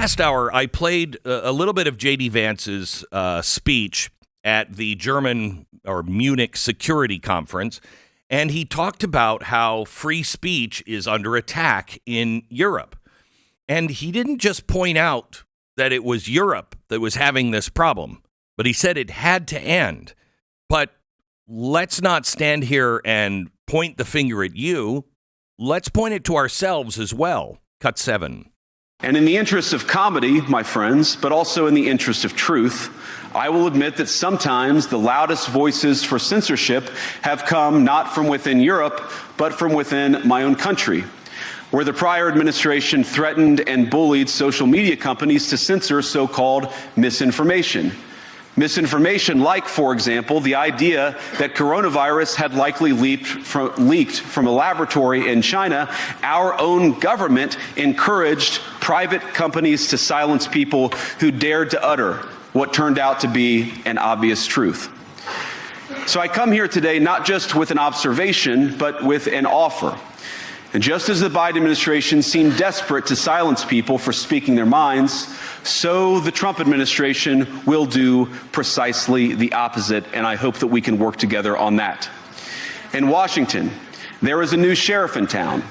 last hour, I played a little bit of JD Vance's speech at the German or Munich Security Conference, and he talked about how free speech is under attack in Europe. And he didn't just point out that it was Europe that was having this problem, but he said it had to end. But let's not stand here and point the finger at you. Let's point it to ourselves as well. Cut 7. And in the interest of comedy, my friends, but also in the interest of truth, I will admit that sometimes the loudest voices for censorship have come not from within Europe, but from within my own country, where the prior administration threatened and bullied social media companies to censor so-called misinformation. Misinformation like, for example, the idea that coronavirus had likely leaked from a laboratory in China. Our own government encouraged private companies to silence people who dared to utter what turned out to be an obvious truth. So I come here today not just with an observation, but with an offer. And just as the Biden administration seemed desperate to silence people for speaking their minds, so the Trump administration will do precisely the opposite, and I hope that we can work together on that. In Washington, there is a new sheriff in town,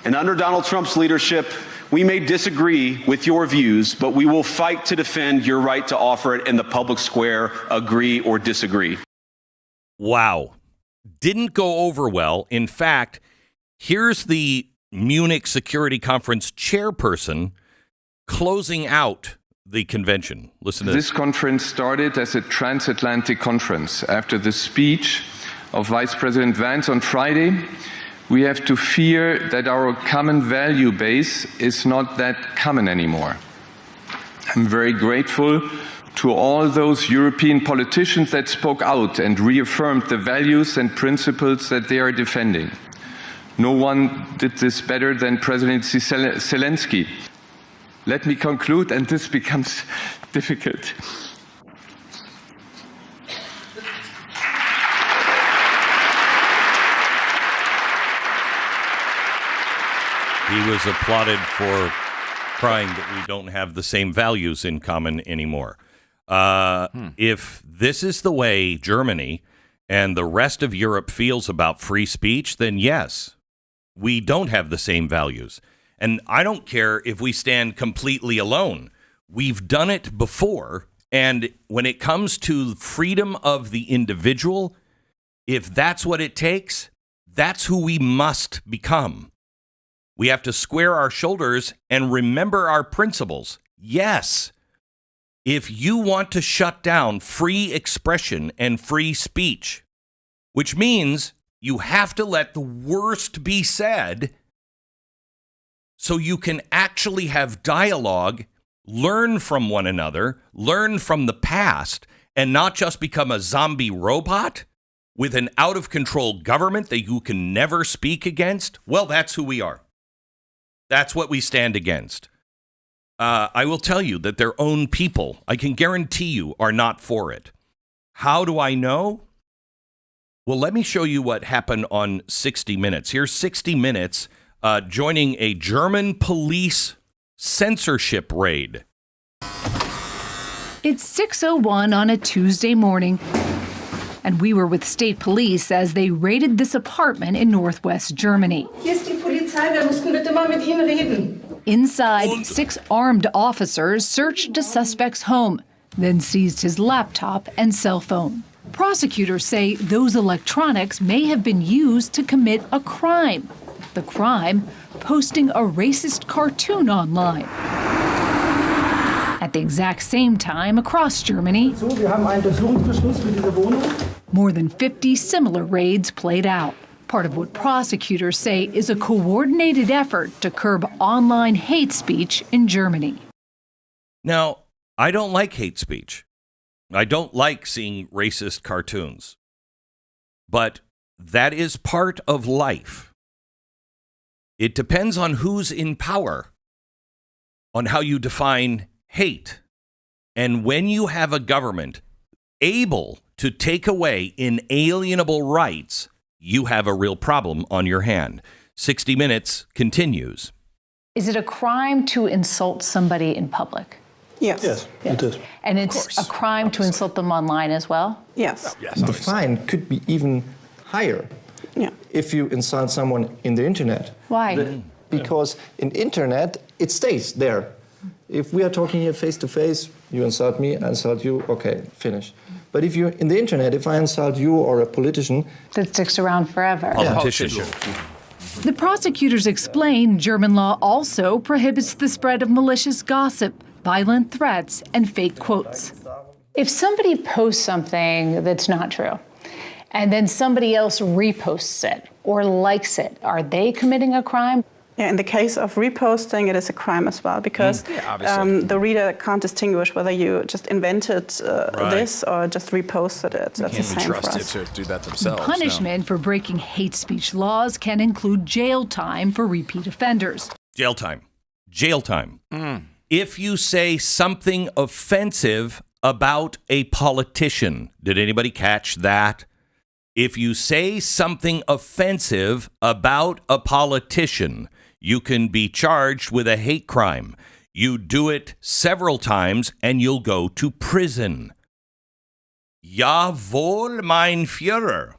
and under Donald Trump's leadership, we may disagree with your views, but we will fight to defend your right to offer it in the public square, agree or disagree. Wow. Didn't go over well. In fact, here's the Munich Security Conference chairperson closing out the convention. Listen to this. This conference started as a transatlantic conference. After the speech of Vice President Vance on Friday, we have to fear that our common value base is not that common anymore. I'm very grateful to all those European politicians that spoke out and reaffirmed the values and principles that they are defending. No one did this better than President Zelensky. Let me conclude, and this becomes difficult. He was applauded for crying that we don't have the same values in common anymore. If this is the way Germany and the rest of Europe feels about free speech, then yes, we don't have the same values. And I don't care if we stand completely alone. We've done it before. And when it comes to freedom of the individual, if that's what it takes, that's who we must become. We have to square our shoulders and remember our principles. Yes, if you want to shut down free expression and free speech, which means you have to let the worst be said so you can actually have dialogue, learn from one another, learn from the past, and not just become a zombie robot with an out-of-control government that you can never speak against. Well, that's who we are. That's what we stand against. I will tell you that their own people, I can guarantee you, are not for it. How do I know? Well, let me show you what happened on 60 Minutes. Here's 60 Minutes joining a German police censorship raid. It's 6:01 on a Tuesday morning, and we were with state police as they raided this apartment in northwest Germany. Hier ist die Polizei, wir mussten bitte mal mit Ihnen reden. Inside, 6 armed officers searched a suspect's home, then seized his laptop and cell phone. Prosecutors say those electronics may have been used to commit a crime. The crime, posting a racist cartoon online. At the exact same time, across Germany, more than 50 similar raids played out. Part of what prosecutors say is a coordinated effort to curb online hate speech in Germany. Now, I don't like hate speech. I don't like seeing racist cartoons. But that is part of life. It depends on who's in power, on how you define hate. And when you have a government able to take away inalienable rights, you have a real problem on your hand. 60 Minutes continues. Is it a crime to insult somebody in public? Yes. Yes, it is. And it's a crime to insult them online as well? Yes. The fine could be even higher if you insult someone in the internet. Why? Because in internet, it stays there. If we are talking here face to face, you insult me, I insult you, okay, finish. But if you're in the internet, if I insult you or a politician... That sticks around forever. Politician. The prosecutors explain German law also prohibits the spread of malicious gossip, violent threats, and fake quotes. If somebody posts something that's not true, and then somebody else reposts it or likes it, are they committing a crime? Yeah, in the case of reposting, it is a crime as well, because the reader can't distinguish whether you just invented this or just reposted it. That's the same for us. Can't be trusted to do that themselves. Punishment for breaking hate speech laws can include jail time for repeat offenders. Jail time. Jail time. If you say something offensive about a politician, did anybody catch that? If you say something offensive about a politician, you can be charged with a hate crime. You do it several times and you'll go to prison. Jawohl, mein Führer.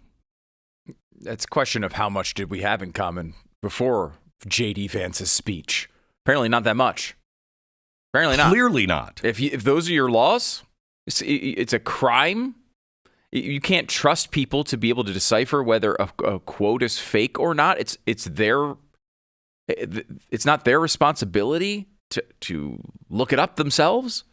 That's a question of how much did we have in common before JD Vance's speech. Apparently not that much. Apparently not. Clearly not. If those are your laws, it's a crime. You can't trust people to be able to decipher whether a quote is fake or not. It's not their responsibility to look it up themselves.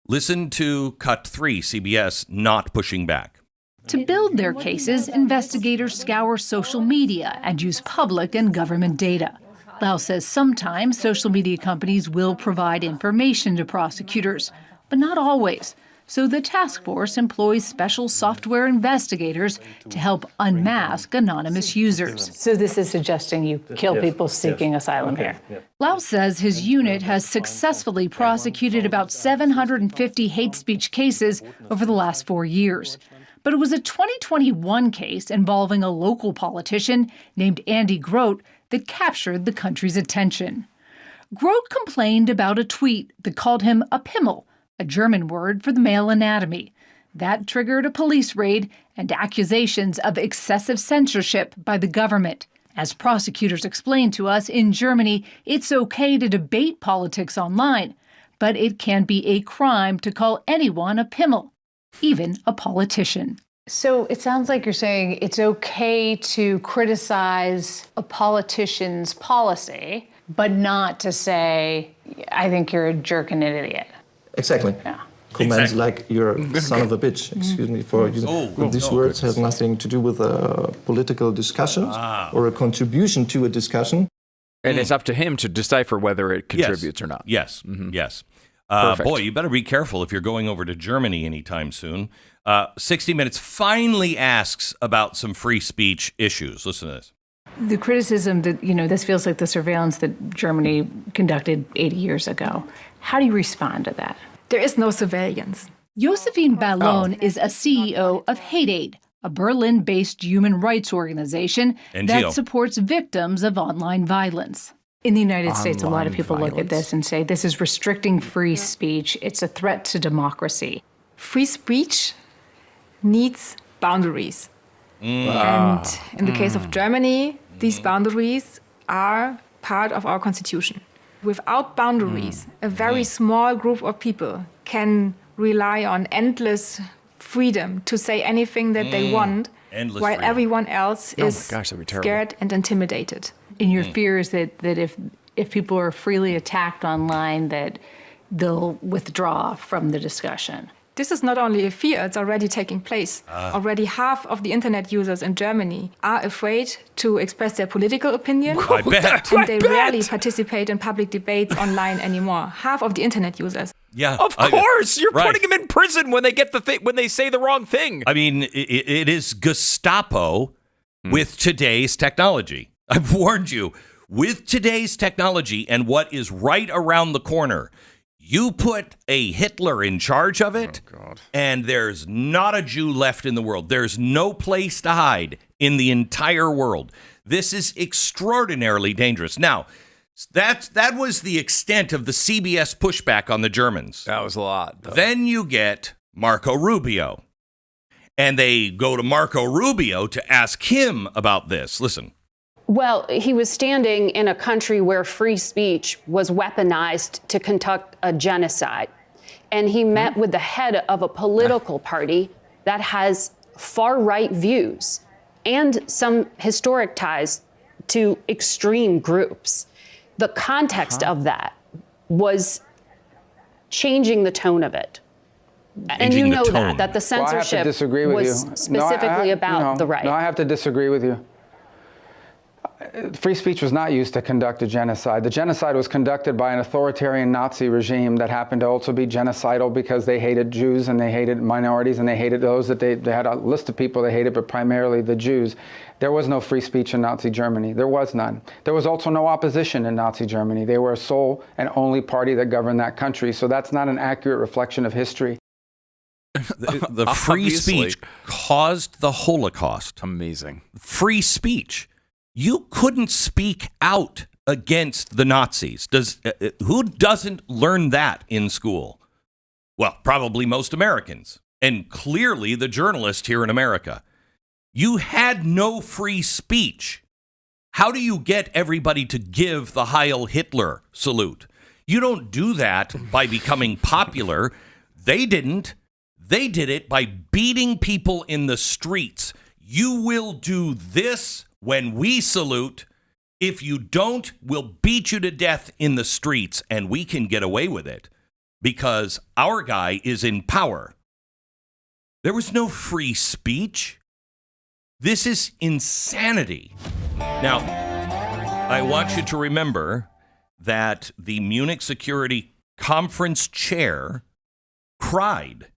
Listen to Cut 3, CBS not pushing back. To build their cases, investigators scour social media and use public and government data. Lau says sometimes social media companies will provide information to prosecutors, but not always. So the task force employs special software investigators to help unmask anonymous users. So this is suggesting you kill people seeking asylum here. Lau says his unit has successfully prosecuted about 750 hate speech cases over the last 4 years. But it was a 2021 case involving a local politician named Andy Grote that captured the country's attention. Grote complained about a tweet that called him a Pimmel, a German word for the male anatomy. That triggered a police raid and accusations of excessive censorship by the government. As prosecutors explained to us, in Germany, it's okay to debate politics online, but it can be a crime to call anyone a Pimmel, even a politician. So it sounds like you're saying it's okay to criticize a politician's policy, but not to say, I think you're a jerk and an idiot. Exactly. Yeah. Comments like, you're a son of a bitch, excuse me for using these words, have nothing to do with a political discussion or a contribution to a discussion. And it's up to him to decipher whether it contributes or not. Yes, yes. Boy, you better be careful if you're going over to Germany anytime soon. 60 Minutes finally asks about some free speech issues. Listen to this. The criticism that, this feels like the surveillance that Germany conducted 80 years ago. How do you respond to that? There is no surveillance. Josephine Ballon is a CEO of Hate Aid, a Berlin-based human rights organization that supports victims of online violence. In the United States, a lot of people look at this and say, this is restricting free speech. It's a threat to democracy. Free speech needs boundaries. And in the case of Germany, these boundaries are part of our constitution. Without boundaries, a very small group of people can rely on endless freedom to say anything that they want, while everyone else is scared and intimidated. And your fear is that if people are freely attacked online, that they'll withdraw from the discussion. This is not only a fear, it's already taking place. Already half of the internet users in Germany are afraid to express their political opinion. I bet. And they rarely participate in public debates online anymore. Half of the internet users. Yeah, of course. You're putting them in prison when they get when they say the wrong thing. I mean, it is Gestapo with today's technology. I've warned you. With today's technology and what is right around the corner, you put a Hitler in charge of it, and there's not a Jew left in the world. There's no place to hide in the entire world. This is extraordinarily dangerous. Now, That was the extent of the CBS pushback on the Germans. That was a lot, though. Then you get Marco Rubio. And they go to Marco Rubio to ask him about this. Listen. Well, he was standing in a country where free speech was weaponized to conduct a genocide. And he met with the head of a political party that has far-right views and some historic ties to extreme groups. The context of that was changing the tone of it. And you know that the censorship was specifically about the right. No, I have to disagree with you. Free speech was not used to conduct a genocide. The genocide was conducted by an authoritarian Nazi regime that happened to also be genocidal because they hated Jews and they hated minorities and they hated those that they had a list of people they hated, but primarily the Jews. There was no free speech in Nazi Germany. There was none. There was also no opposition in Nazi Germany. They were a sole and only party that governed that country. So that's not an accurate reflection of history. The free speech caused the Holocaust. Amazing. Free speech. You couldn't speak out against the Nazis. Who doesn't learn that in school? Well, probably most Americans, and clearly the journalist here in America. You had no free speech. How do you get everybody to give the Heil Hitler salute? You don't do that by becoming popular. They didn't. They did it by beating people in the streets. You will do this when we salute. If you don't, we'll beat you to death in the streets, and we can get away with it because our guy is in power. There was no free speech. This is insanity. Now, I want you to remember that the Munich Security Conference chair cried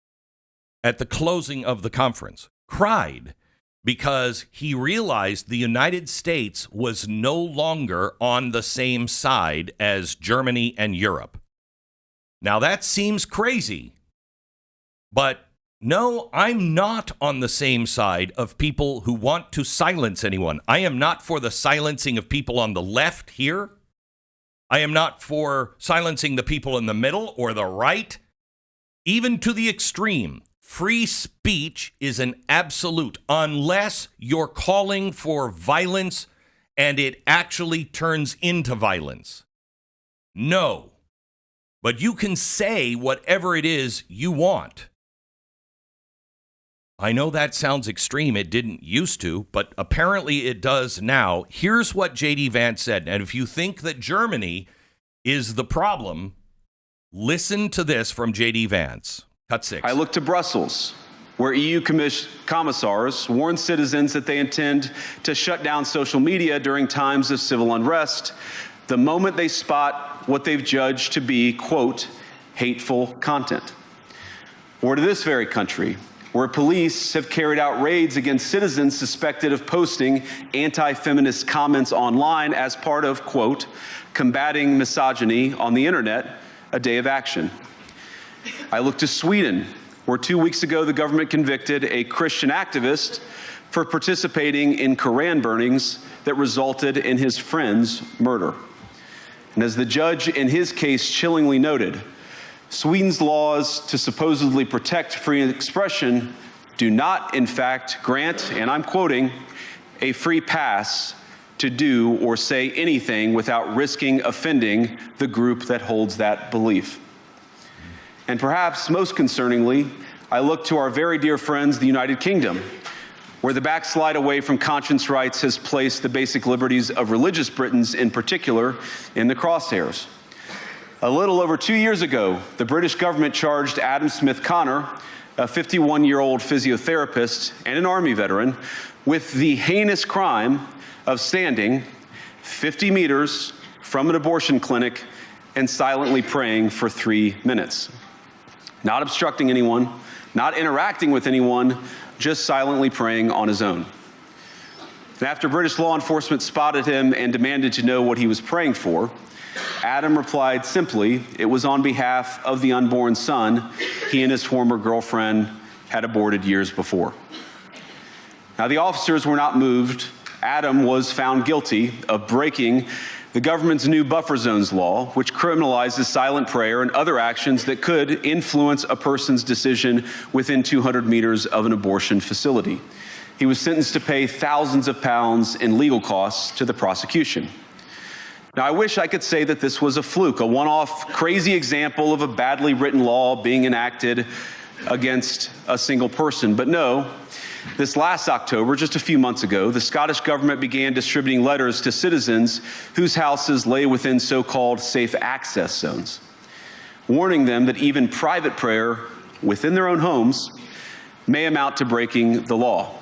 at the closing of the conference, cried because he realized the United States was no longer on the same side as Germany and Europe. Now, that seems crazy, but no, I'm not on the same side of people who want to silence anyone. I am not for the silencing of people on the left here. I am not for silencing the people in the middle or the right, even to the extreme. Free speech is an absolute unless you're calling for violence and it actually turns into violence. No. But you can say whatever it is you want. I know that sounds extreme. It didn't used to, but apparently it does now. Here's what JD Vance said. And if you think that Germany is the problem, listen to this from JD Vance. Cut 6. I look to Brussels, where EU commissars warn citizens that they intend to shut down social media during times of civil unrest the moment they spot what they've judged to be, quote, hateful content. Or to this very country, where police have carried out raids against citizens suspected of posting anti-feminist comments online as part of, quote, combating misogyny on the internet, a day of action. I look to Sweden, where 2 weeks ago the government convicted a Christian activist for participating in Koran burnings that resulted in his friend's murder. And as the judge in his case chillingly noted, Sweden's laws to supposedly protect free expression do not, in fact, grant, and I'm quoting, a free pass to do or say anything without risking offending the group that holds that belief. And perhaps most concerningly, I look to our very dear friends, the United Kingdom, where the backslide away from conscience rights has placed the basic liberties of religious Britons in particular in the crosshairs. A little over 2 years ago, the British government charged Adam Smith Connor, a 51-year-old physiotherapist and an Army veteran, with the heinous crime of standing 50 meters from an abortion clinic and silently praying for 3 minutes. Not obstructing anyone, not interacting with anyone, just silently praying on his own. And after British law enforcement spotted him and demanded to know what he was praying for, Adam replied simply, it was on behalf of the unborn son he and his former girlfriend had aborted years before. Now, the officers were not moved. Adam was found guilty of breaking the government's new buffer zones law, which criminalizes silent prayer and other actions that could influence a person's decision within 200 meters of an abortion facility. He was sentenced to pay thousands of pounds in legal costs to the prosecution. Now, I wish I could say that this was a fluke, a one-off crazy example of a badly written law being enacted against a single person, but no. This last October, just a few months ago, the Scottish government began distributing letters to citizens whose houses lay within so-called safe access zones, warning them that even private prayer within their own homes may amount to breaking the law.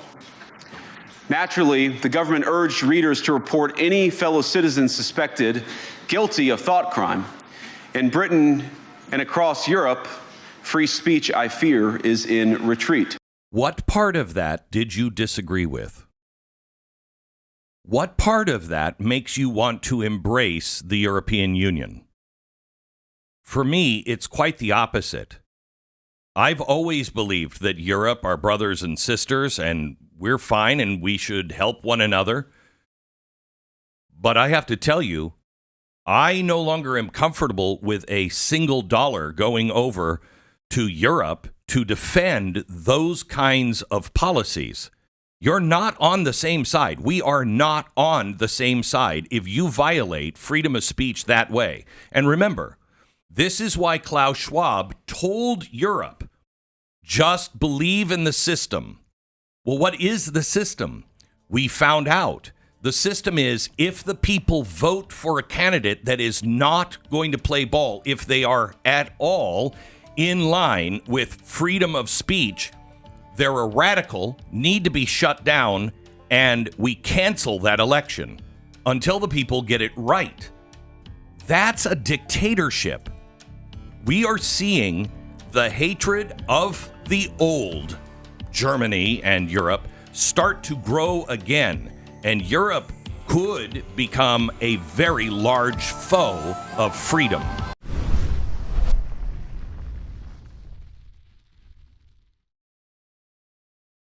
Naturally, the government urged readers to report any fellow citizens suspected guilty of thought crime. In Britain and across Europe, free speech, I fear, is in retreat. What part of that did you disagree with? What part of that makes you want to embrace the European Union? For me, it's quite the opposite. I've always believed that Europe are brothers and sisters, and we're fine, and we should help one another. But I have to tell you, I no longer am comfortable with a single dollar going over to Europe to defend those kinds of policies. You're not on the same side. We are not on the same side if you violate freedom of speech that way. And remember, this is why Klaus Schwab told Europe, just believe in the system. Well, what is the system? We found out. The system is if the people vote for a candidate that is not going to play ball, if they are at all in line with freedom of speech, they're a radical, need to be shut down, and we cancel that election until the people get it right. That's a dictatorship. We are seeing the hatred of the old Germany and Europe start to grow again, and Europe could become a very large foe of freedom.